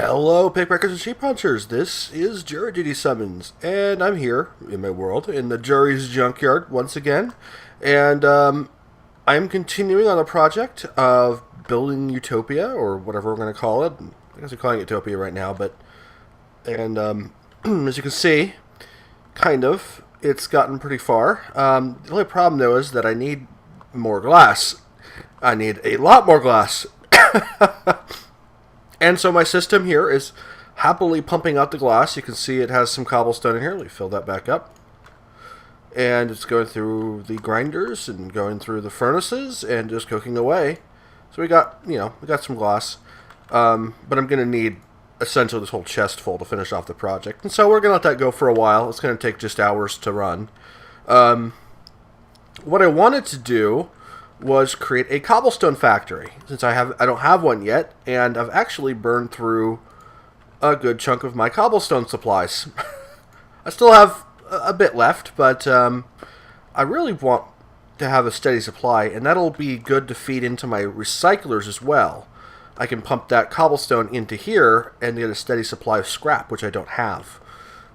Hello, pickbreakers and sheep punchers. This is Jury Duty Summons, and I'm here in my world in the Jury's Junkyard once again, and I'm continuing on the project of building Utopia, or whatever we're going to call it. I guess we're calling it Utopia right now, but as you can see, kind of, it's gotten pretty far. The only problem though is that I need more glass. I need a lot more glass. And so my system here is happily pumping out the glass. You can see it has some cobblestone in here. Let me fill that back up. And it's going through the grinders and going through the furnaces and just cooking away. So we got some glass. But I'm going to need essentially this whole chest full to finish off the project. And so we're going to let that go for a while. It's going to take just hours to run. What I wanted to do was create a cobblestone factory, since I don't have one yet, and I've actually burned through a good chunk of my cobblestone supplies. I still have a bit left, but I really want to have a steady supply, and that'll be good to feed into my recyclers as well. I can pump that cobblestone into here and get a steady supply of scrap, which I don't have.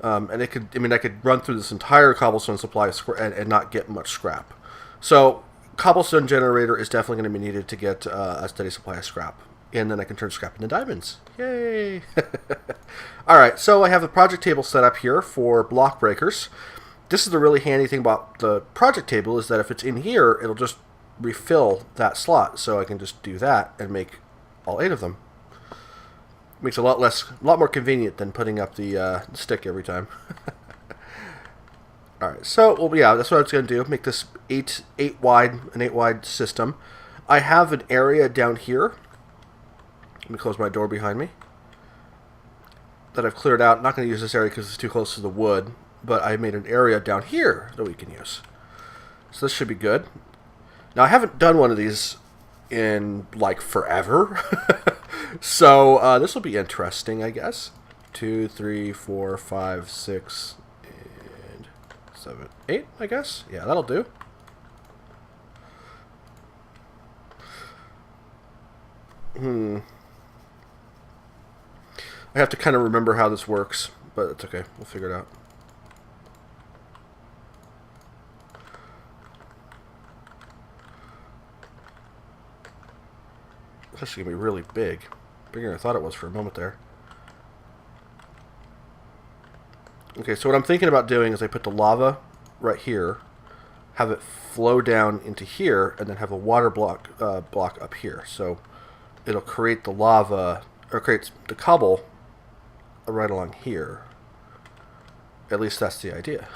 And I could run through this entire cobblestone supply and not get much scrap. So cobblestone generator is definitely going to be needed to get a steady supply of scrap. And then I can turn scrap into diamonds. Yay! Alright, so I have the project table set up here for block breakers. This is the really handy thing about the project table, is that if it's in here, it'll just refill that slot. So I can just do that and make all 8 of them. Makes it a lot more convenient than putting up the stick every time. Alright, so, well, yeah, that's what I was going to do. Make this an 8 wide system. I have an area down here. Let me close my door behind me. That I've cleared out. Not going to use this area because it's too close to the wood. But I made an area down here that we can use. So this should be good. Now, I haven't done one of these in, like, forever. So, this will be interesting, I guess. 2, 3, 4, 5, 6... 7, 8, I guess. Yeah, that'll do. I have to kind of remember how this works, but it's okay. We'll figure it out. This is going to be really big. Bigger than I thought it was for a moment there. Okay, so what I'm thinking about doing is I put the lava right here, have it flow down into here, and then have a water block up here. So it'll create the lava, or creates the cobble right along here. At least that's the idea.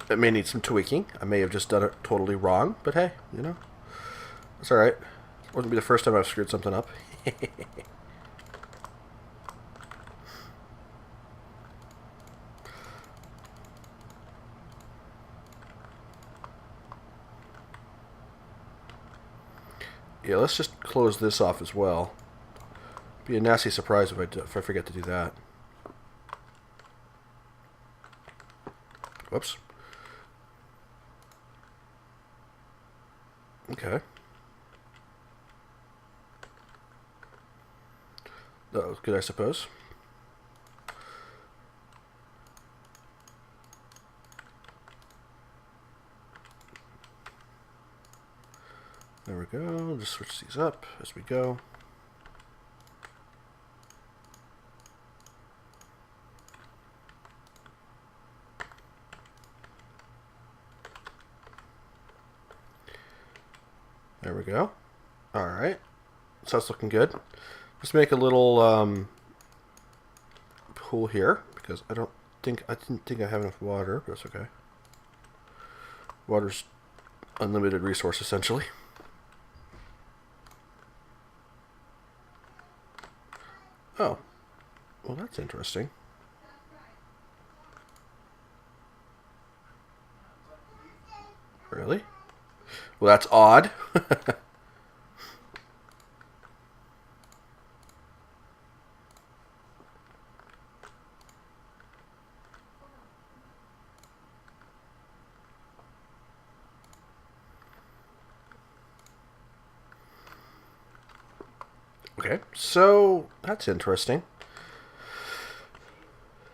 It may need some tweaking. I may have just done it totally wrong, but hey, you know, it's alright. It wouldn't be the first time I've screwed something up. Yeah, let's just close this off as well. Be a nasty surprise if I forget to do that. Whoops. Okay. That was good, I suppose. There we go. Just switch these up as we go. There we go. Alright. So that's looking good. Let's make a little pool here, because I didn't think I have enough water, but that's okay. Water's unlimited resource essentially. Oh, well, that's interesting. Really? Well, that's odd. Okay, so that's interesting.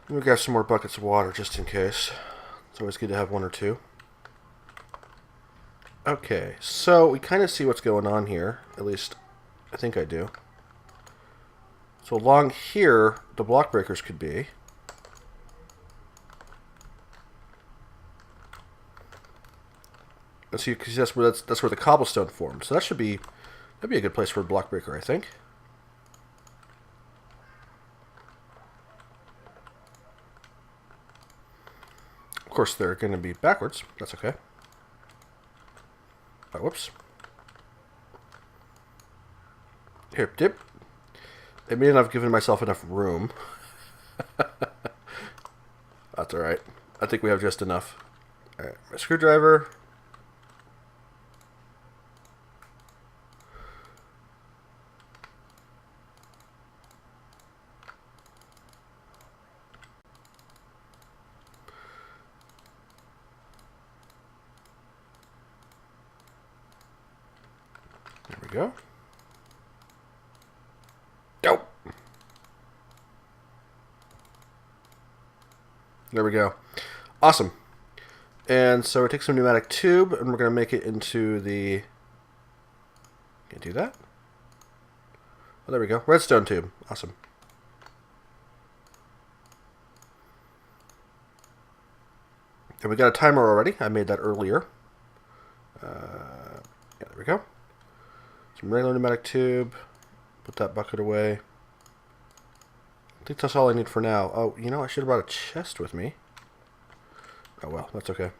Let me grab some more buckets of water just in case. It's always good to have one or two. Okay, so we kind of see what's going on here. At least, I think I do. So along here, the block breakers could be. And see, because that's where the cobblestone formed. So that'd be a good place for a block breaker, I think. Of course, they're going to be backwards. That's okay. Oh, whoops. Here, dip. It may not have given myself enough room. That's alright. I think we have just enough. Alright, my screwdriver. There we go. Go! There we go. Awesome. And so we take some pneumatic tube and we're going to make it into the... Can you do that? Oh, there we go. Redstone tube. Awesome. And we got a timer already. I made that earlier. Yeah, there we go. Some regular pneumatic tube. Put that bucket away. I think that's all I need for now. Oh, you know, I should have brought a chest with me. Oh well, that's okay.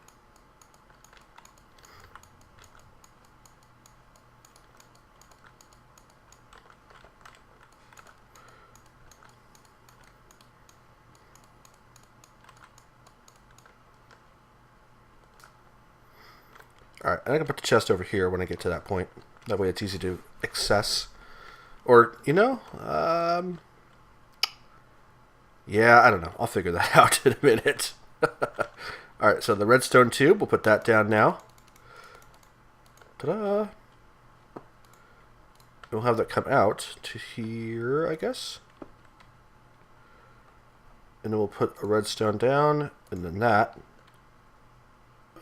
Alright, and I can put the chest over here when I get to that point. That way it's easy to access. Or, you know, yeah, I don't know. I'll figure that out in a minute. Alright, so the redstone tube, we'll put that down now. Ta-da! We'll have that come out to here, I guess. And then we'll put a redstone down, and then that.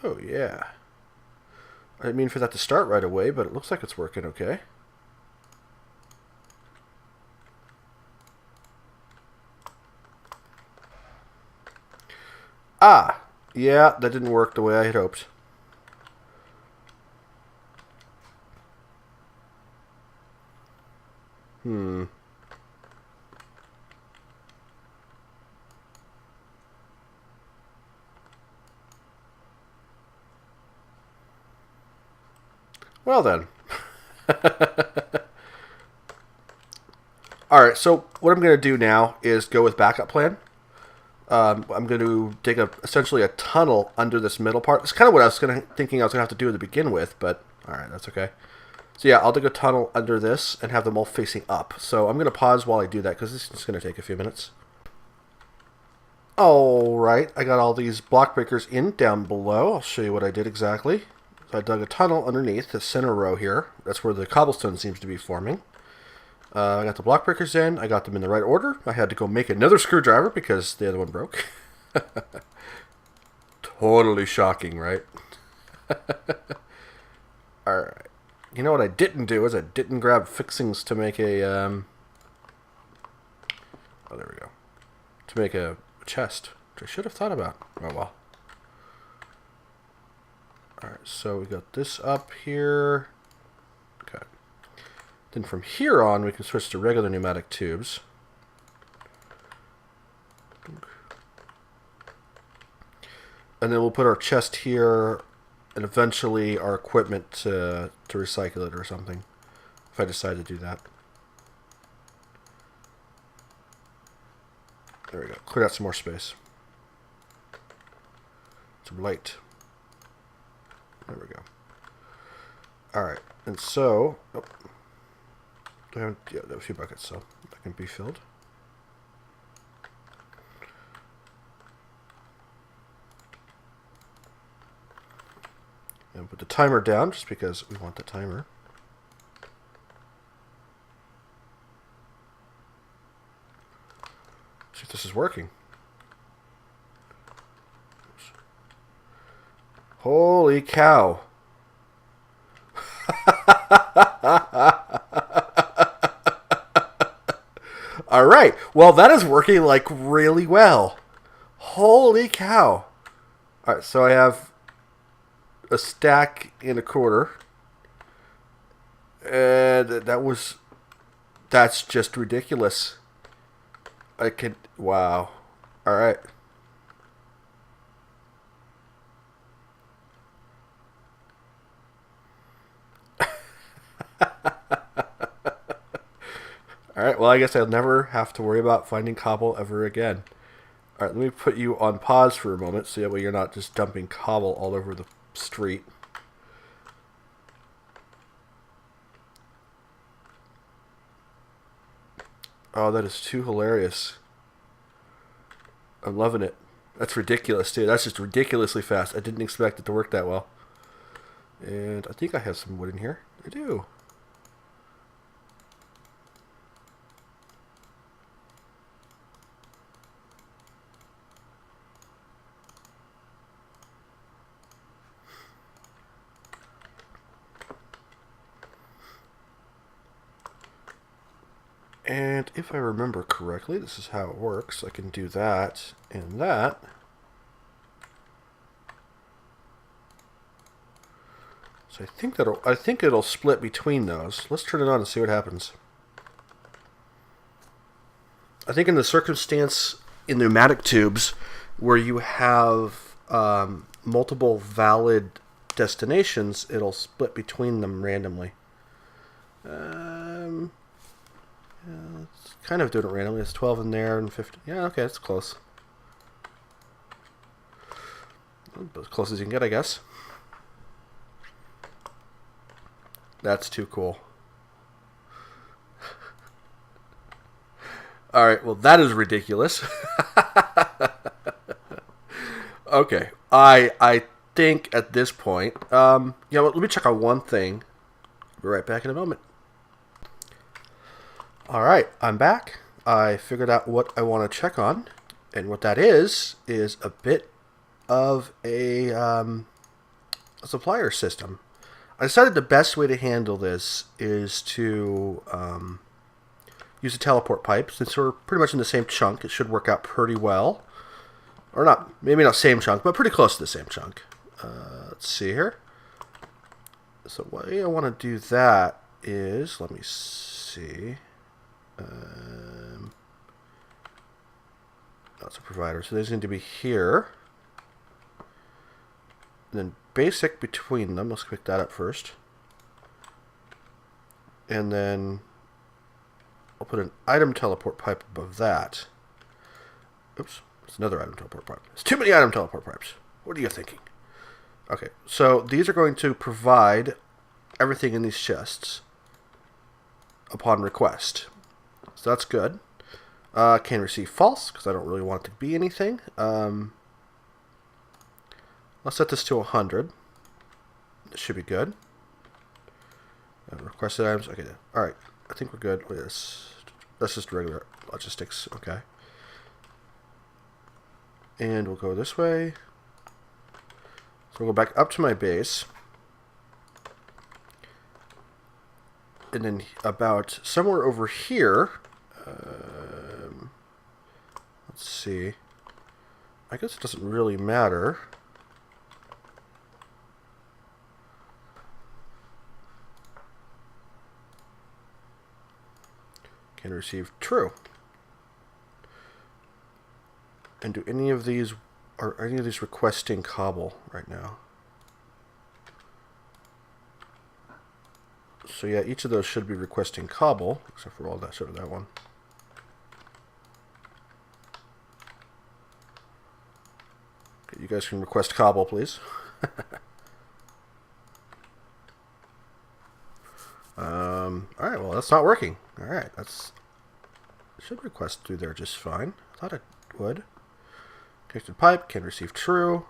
Oh, yeah. I didn't mean for that to start right away, but it looks like it's working okay. Ah! Yeah, that didn't work the way I had hoped. Well then. Alright, so what I'm going to do now is go with backup plan. I'm going to dig essentially a tunnel under this middle part. It's kind of what I was thinking I was going to have to do to begin with, but alright, that's okay. So yeah, I'll dig a tunnel under this and have them all facing up. So I'm going to pause while I do that because this is going to take a few minutes. Alright, I got all these block breakers in down below. I'll show you what I did exactly. So I dug a tunnel underneath the center row here. That's where the cobblestone seems to be forming. I got the block breakers in. I got them in the right order. I had to go make another screwdriver because the other one broke. Totally shocking, right? Alright. You know what I didn't do is I didn't grab fixings to make a... Oh, there we go. To make a chest, which I should have thought about. Oh, well. Alright, so we got this up here. Okay. Then from here on, we can switch to regular pneumatic tubes. And then we'll put our chest here, and eventually our equipment to recycle it or something, if I decide to do that. There we go. Clear out some more space. Some light. There we go. Alright, and so... Oh, yeah, there are a few buckets, so that can be filled. And put the timer down, just because we want the timer. this is working. Holy cow. All right. Well, that is working like really well. Holy cow. All right, so I have a stack and a quarter. And that's just ridiculous. Wow. All right. All right, well, I guess I'll never have to worry about finding cobble ever again. All right, let me put you on pause for a moment so that way you're not just dumping cobble all over the street. Oh, that is too hilarious. I'm loving it. That's ridiculous, dude. That's just ridiculously fast. I didn't expect it to work that well. And I think I have some wood in here. I do. And if I remember correctly, this is how it works. I can do that and that. So I think it'll split between those. Let's turn it on and see what happens. I think in the circumstance in pneumatic tubes where you have multiple valid destinations, it'll split between them randomly. Yeah, it's kind of doing it randomly. It's 12 in there and 50. Yeah, okay, it's close. As close as you can get, I guess. That's too cool. All right, well, that is ridiculous. Okay, I think at this point, let me check on one thing. I'll be right back in a moment. All right, I'm back. I figured out what I want to check on, and what that is a bit of a supplier system. I decided the best way to handle this is to use a teleport pipe. Since we're pretty much in the same chunk, it should work out pretty well. Or not, maybe not same chunk, but pretty close to the same chunk. Let's see here. So the way I want to do that is, let me see. That's a provider. So there's going to be here. And then basic between them. Let's pick that up first. And then I'll put an item teleport pipe above that. Oops. It's another item teleport pipe. It's too many item teleport pipes. What are you thinking? Okay. So these are going to provide everything in these chests upon request. So that's good. Can receive false, because I don't really want it to be anything. Let's set this to 100. This should be good. Requested items. Okay. Alright. I think we're good with this. That's just regular logistics. Okay. And we'll go this way. So we'll go back up to my base. And then about somewhere over here... let's see. I guess it doesn't really matter. Can receive true. And do any of these, are any of these requesting cobble right now? So yeah, each of those should be requesting cobble, except for all that, sort of that one. Okay, you guys can request cobble, please. Alright, well, that's not working. Alright, that's... It should request through there just fine. I thought it would. Connected pipe, can receive true.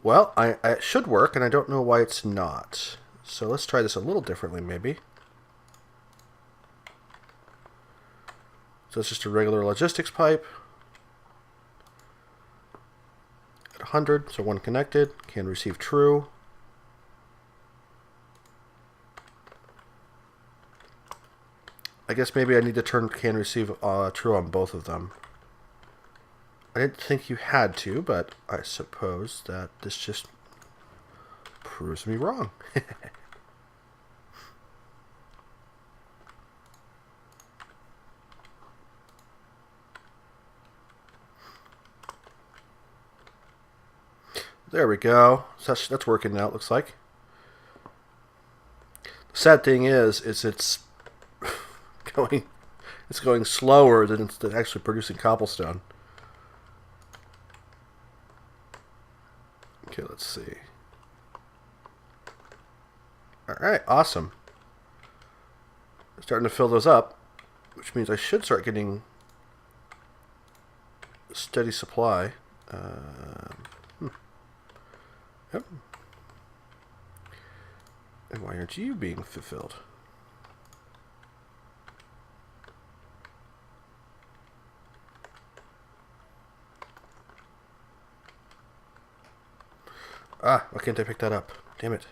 Well, it should work, and I don't know why it's not. So let's try this a little differently, maybe. So it's just a regular logistics pipe. At 100, so one connected, can receive true. I guess maybe I need to turn can receive true on both of them. I didn't think you had to, but I suppose that this just proves me wrong. There we go. So that's working now, it looks like. The sad thing is it's going slower than it's actually producing cobblestone. Okay, let's see. Alright, awesome. Starting to fill those up, which means I should start getting a steady supply. Yep. And why aren't you being fulfilled? Ah, why can't I pick that up? Damn it.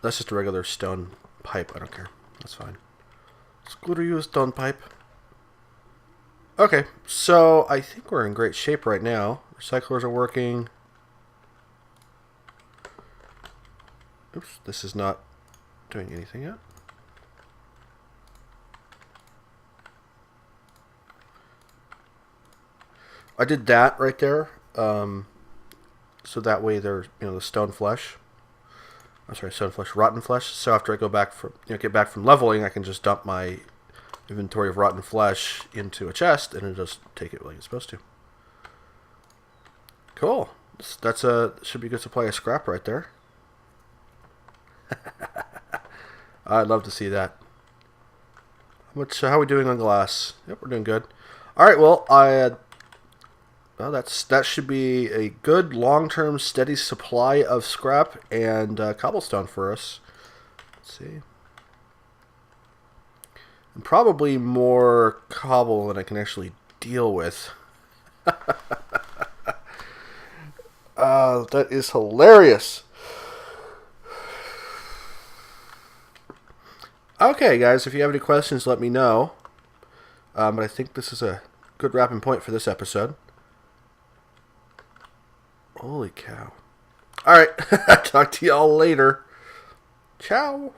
That's just a regular stone pipe. I don't care. That's fine. Let's go to use stone pipe. Okay, so I think we're in great shape right now. Recyclers are working. Oops, this is not doing anything yet. I did that right there, so that way there's the stone flesh. I'm sorry, stone flesh, rotten flesh. So after I go back from get back from leveling, I can just dump my inventory of rotten flesh into a chest, and it'll just take it like it's supposed to. Cool. That's should be a good supply of scrap right there. I'd love to see that. How are we doing on glass? Yep, we're doing good. All right. Well, that should be a good long-term steady supply of scrap and cobblestone for us. Let's see. And probably more cobble than I can actually deal with. That is hilarious. Okay, guys, if you have any questions, let me know. But I think this is a good wrapping point for this episode. Holy cow. Alright, talk to y'all later. Ciao.